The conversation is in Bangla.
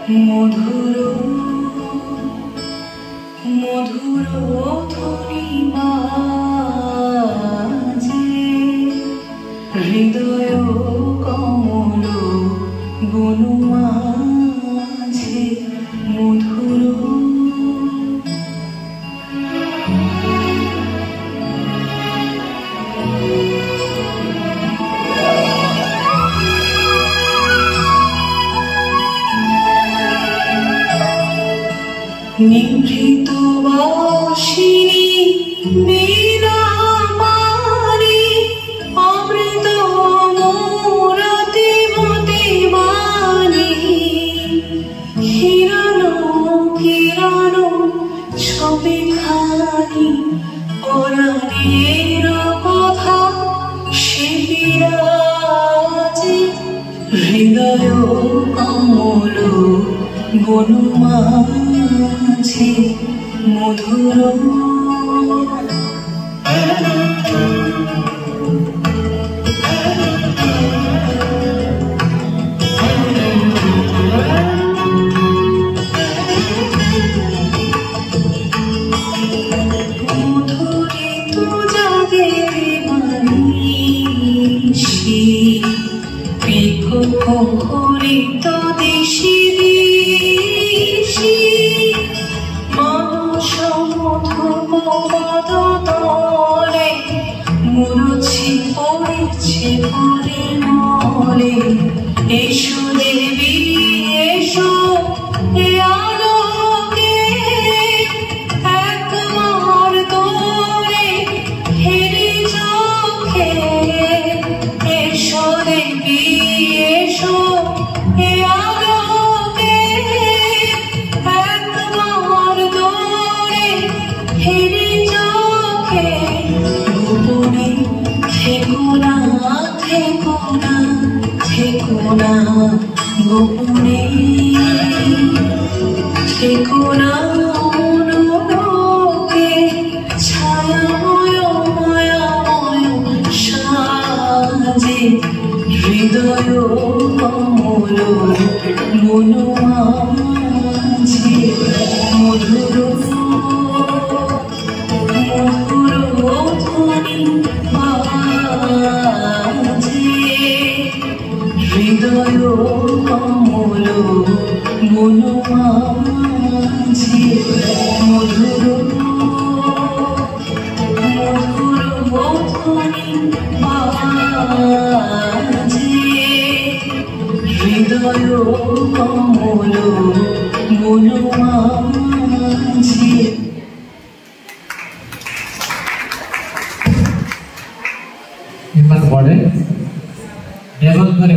মধুর মধুর ধ্বনি বাজে হৃদয় কমল বনু মাঝে মধুর নিভৃত বাসিনী বীণা মারি অমৃত মোরাতে মতে বাণী হিরণ কিরণ ছবি খানি পরাণের কথা সে বিরাজে হৃদয় কমল বনু মাঝে মধুর মধুরিত জাগে বানিশি পিকরিত দিশি মুরছি পড়ছে পরে মরে এসো দেবী এসো এ আলোকে একবার তোরে হেরি চোখে এসো দেবী এসো এ আলোকে একবার তোরে হেরি চোখে গোপনে থেকো না থেকো না থেকো না গোপনে থেকো না মনোলোকে ছায়াময় মায়াময় সাজে হৃদয় কমল বনু মাঝে মধুর ধ্বনি বাজে হৃদয় কমল বনু মাঝে মধুর ধ্বনি বাজে হৃদয় কমল বনু মাঝে। পরে দেবন্দরে